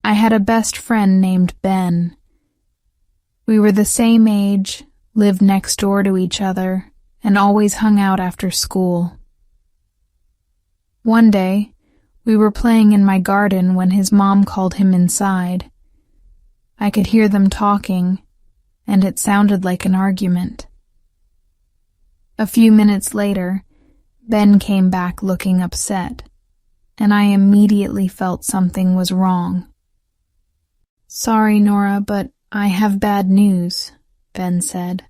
I had a best friend named Ben. We were the same age, lived next door to each other, and always hung out after school. One day, we were playing in my garden when his mom called him inside. I could hear them talking, and it sounded like an argument. A few minutes later, Ben came back looking upset, and I immediately felt something was wrong. "Sorry, Nora, but I have bad news," Ben said.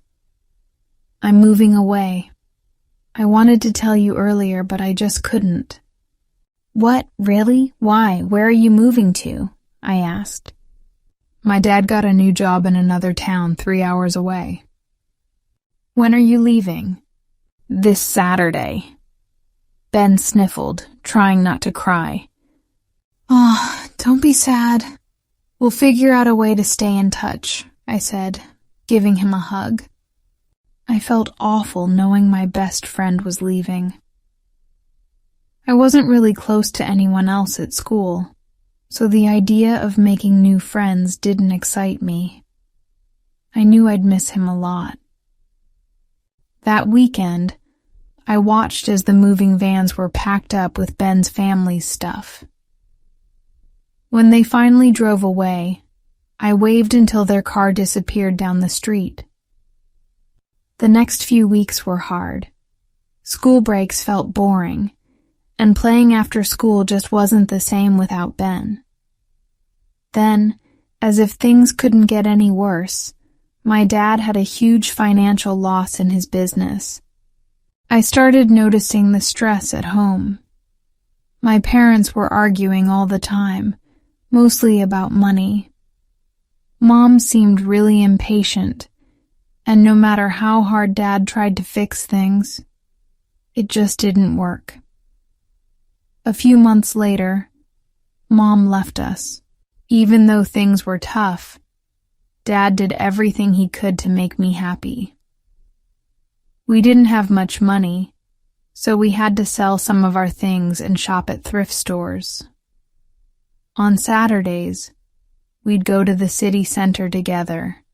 "I'm moving away. I wanted to tell you earlier, but I just couldn't." "What, really? Why? Where are you moving to?" I asked. "My dad got a new job in another town 3 hours away." "When are you leaving?" "This Saturday." Ben sniffled, trying not to cry. "Oh, don't be sad. We'll figure out a way to stay in touch," I said, giving him a hug. I felt awful knowing my best friend was leaving. I wasn't really close to anyone else at school, so the idea of making new friends didn't excite me. I knew I'd miss him a lot. That weekend, I watched as the moving vans were packed up with Ben's family's stuff. When they finally drove away, I waved until their car disappeared down the street. The next few weeks were hard. School breaks felt boring, and playing after school just wasn't the same without Ben. Then, as if things couldn't get any worse, my dad had a huge financial loss in his business. I started noticing the stress at home. My parents were arguing all the time, mostly about money. Mom seemed really impatient, and no matter how hard Dad tried to fix things, it just didn't work. A few months later, Mom left us. Even though things were tough, Dad did everything he could to make me happy. We didn't have much money, so we had to sell some of our things and shop at thrift stores. On Saturdays, we'd go to the city center together,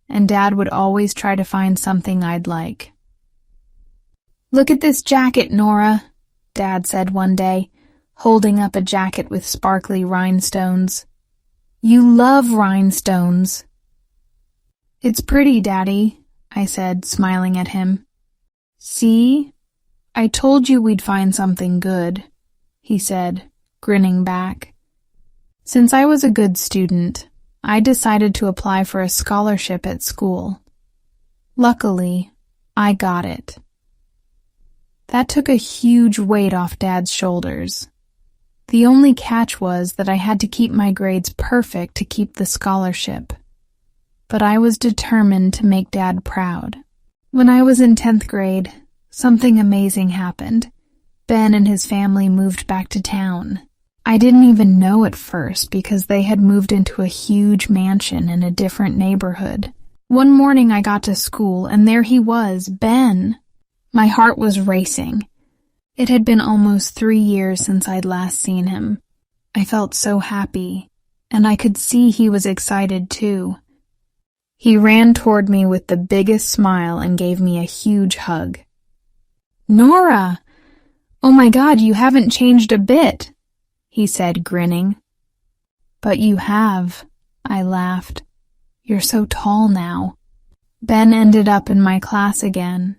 and Dad would always try to find something I'd like. "Look at this jacket, Nora," Dad said one day, holding up a jacket with sparkly rhinestones. "You love rhinestones." "It's pretty, Daddy," I said, smiling at him. "See? I told you we'd find something good," he said, grinning back. Since I was a good student, I decided to apply for a scholarship at school. Luckily, I got it. That took a huge weight off Dad's shoulders. The only catch was that I had to keep my grades perfect to keep the scholarship. But I was determined to make Dad proud. When I was in 10th grade, something amazing happened. Ben and his family moved back to town. I didn't even know at first because they had moved into a huge mansion in a different neighborhood. One morning I got to school and there he was, Ben. My heart was racing. It had been almost 3 years since I'd last seen him. I felt so happy, and I could see he was excited too. He ran toward me with the biggest smile and gave me a huge hug. "Nora! Oh my God, you haven't changed a bit," he said, grinning. "But you have," I laughed. "You're so tall now." Ben ended up in my class again,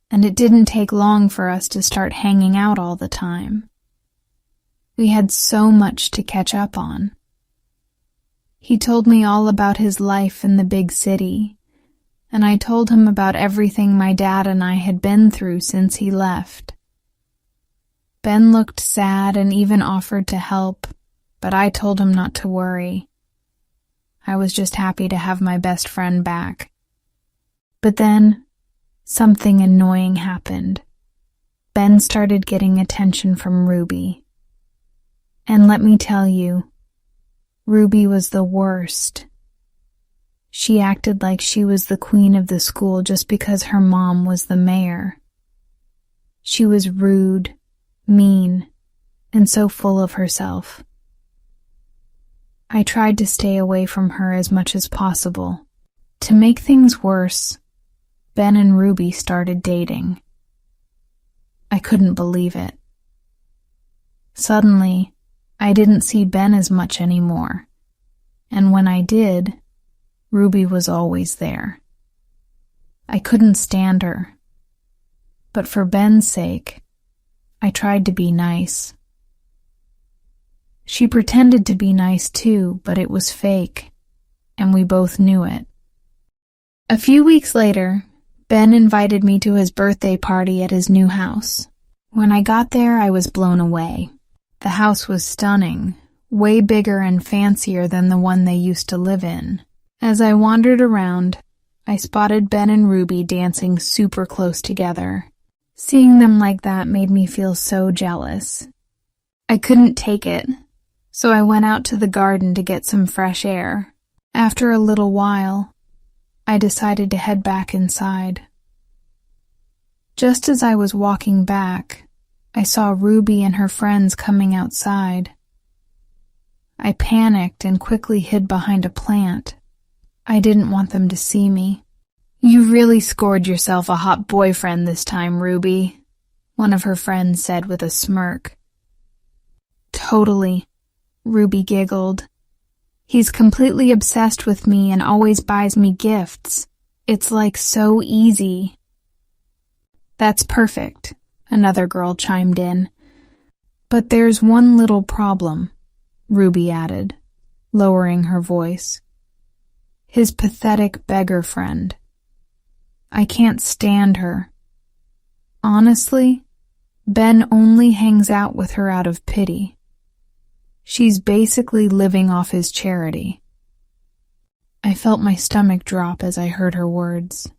and it didn't take long for us to start hanging out all the time. We had so much to catch up on. He told me all about his life in the big city, and I told him about everything my dad and I had been through since he left. Ben looked sad and even offered to help, but I told him not to worry. I was just happy to have my best friend back. But then, something annoying happened. Ben started getting attention from Ruby. And let me tell you, Ruby was the worst. She acted like she was the queen of the school just because her mom was the mayor. She was rude, mean, and so full of herself. I tried to stay away from her as much as possible. To make things worse, Ben and Ruby started dating. I couldn't believe it. Suddenly, I didn't see Ben as much anymore, and when I did, Ruby was always there. I couldn't stand her, but for Ben's sake, I tried to be nice. She pretended to be nice too, but it was fake, and we both knew it. A few weeks later, Ben invited me to his birthday party at his new house. When I got there, I was blown away. The house was stunning, way bigger and fancier than the one they used to live in. As I wandered around, I spotted Ben and Ruby dancing super close together. Seeing them like that made me feel so jealous. I couldn't take it, so I went out to the garden to get some fresh air. After a little while, I decided to head back inside. Just as I was walking back, I saw Ruby and her friends coming outside. I panicked and quickly hid behind a plant. I didn't want them to see me. "You really scored yourself a hot boyfriend this time, Ruby," one of her friends said with a smirk. "Totally," Ruby giggled. "He's completely obsessed with me and always buys me gifts. It's like so easy." "That's perfect," another girl chimed in. "But there's one little problem," Ruby added, lowering her voice. "His pathetic beggar friend. I can't stand her. Honestly, Ben only hangs out with her out of pity. She's basically living off his charity." I felt my stomach drop as I heard her words.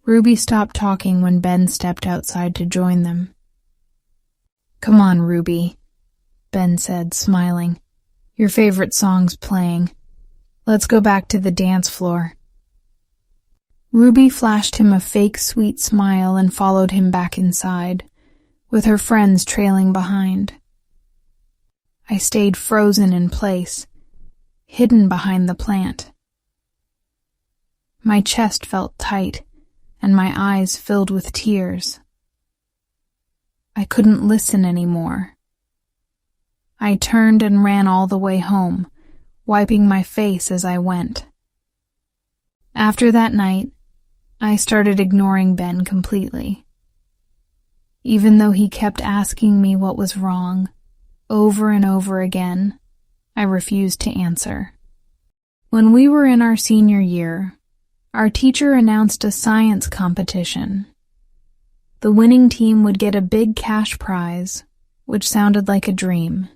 Ruby stopped talking when Ben stepped outside to join them. "Come on, Ruby," Ben said, smiling. "Your favorite song's playing. Let's go back to the dance floor." Ruby flashed him a fake sweet smile and followed him back inside, with her friends trailing behind. I stayed frozen in place, hidden behind the plant. My chest felt tight, and my eyes filled with tears. I couldn't listen anymore. I turned and ran all the way home, wiping my face as I went. After that night, I started ignoring Ben completely. Even though he kept asking me what was wrong, over and over again, I refused to answer. When we were in our senior year, our teacher announced a science competition. The winning team would get a big cash prize, which sounded like a dream.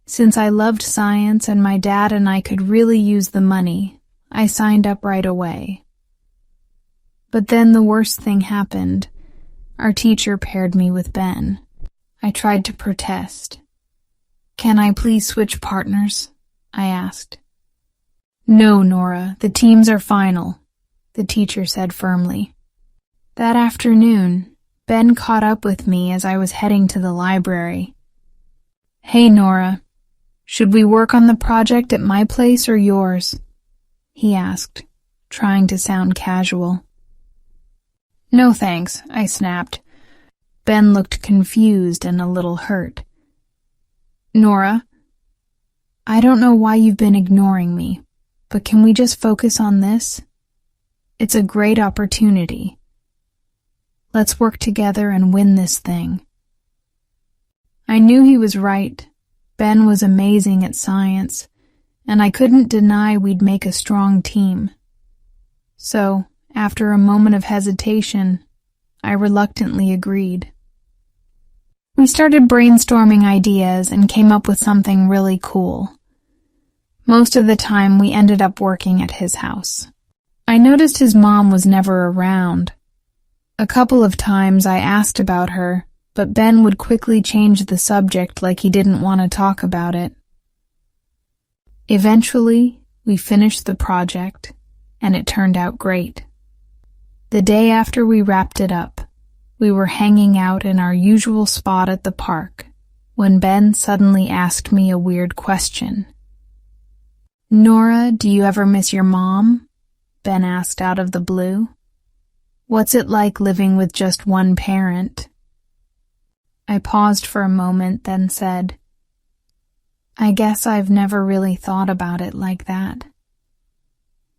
Since I loved science and my dad and I could really use the money, I signed up right away. But then the worst thing happened. Our teacher paired me with Ben. I tried to protest. "Can I please switch partners?" I asked. "No, Nora, the teams are final," the teacher said firmly. That afternoon, Ben caught up with me as I was heading to the library. "Hey, Nora, should we work on the project at my place or yours?" he asked, trying to sound casual. "No thanks," I snapped. Ben looked confused and a little hurt. "Nora, I don't know why you've been ignoring me, but can we just focus on this? It's a great opportunity. Let's work together and win this thing." I knew he was right. Ben was amazing at science, and I couldn't deny we'd make a strong team. So, after a moment of hesitation, I reluctantly agreed. We started brainstorming ideas and came up with something really cool. Most of the time, we ended up working at his house. I noticed his mom was never around. A couple of times I asked about her, but Ben would quickly change the subject like he didn't want to talk about it. Eventually, we finished the project, and it turned out great. The day after we wrapped it up, we were hanging out in our usual spot at the park, when Ben suddenly asked me a weird question. "Nora, do you ever miss your mom?" Ben asked out of the blue. "What's it like living with just one parent?" I paused for a moment, then said, "I guess I've never really thought about it like that.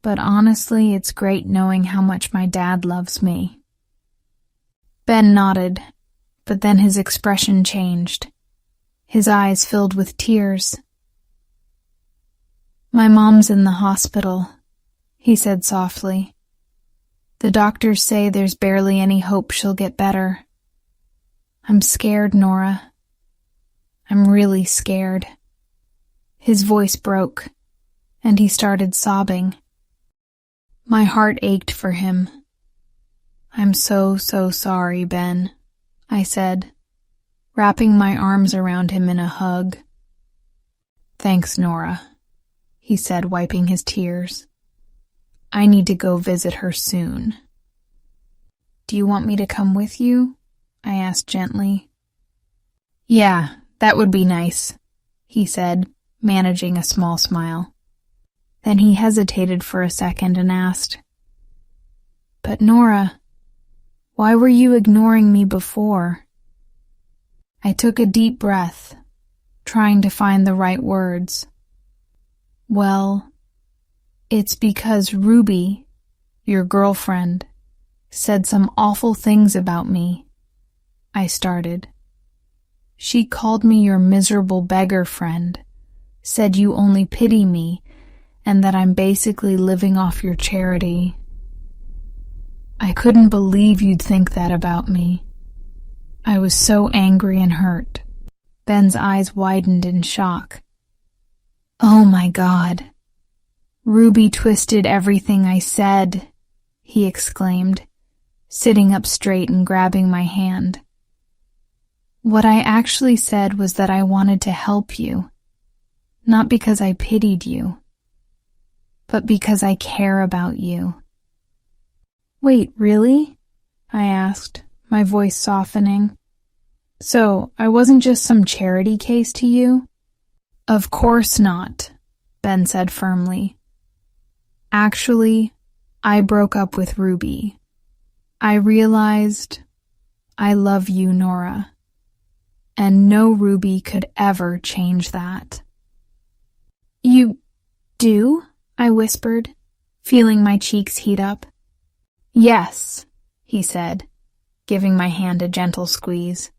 But honestly, it's great knowing how much my dad loves me." Ben nodded, but then his expression changed. His eyes filled with tears. "My mom's in the hospital," he said softly. "The doctors say there's barely any hope she'll get better. I'm scared, Nora. I'm really scared." His voice broke, and he started sobbing. My heart ached for him. "I'm so sorry, Ben," I said, wrapping my arms around him in a hug. "Thanks, Nora," he said, wiping his tears. "I need to go visit her soon." "Do you want me to come with you?" I asked gently. "Yeah, that would be nice," he said, managing a small smile. Then he hesitated for a second and asked, "But Nora, why were you ignoring me before?" I took a deep breath, trying to find the right words. "Well, it's because Ruby, your girlfriend, said some awful things about me," I started. "She called me your miserable beggar friend, said you only pity me, and that I'm basically living off your charity. I couldn't believe you'd think that about me. I was so angry and hurt." Ben's eyes widened in shock. "Oh my God. Ruby twisted everything I said," he exclaimed, sitting up straight and grabbing my hand. "What I actually said was that I wanted to help you, not because I pitied you, but because I care about you." "Wait, really?" I asked, my voice softening. "So, I wasn't just some charity case to you?" "Of course not," Ben said firmly. "Actually, I broke up with Ruby. I realized I love you, Nora, and no Ruby could ever change that." "You do?" I whispered, feeling my cheeks heat up. "Yes," he said, giving my hand a gentle squeeze.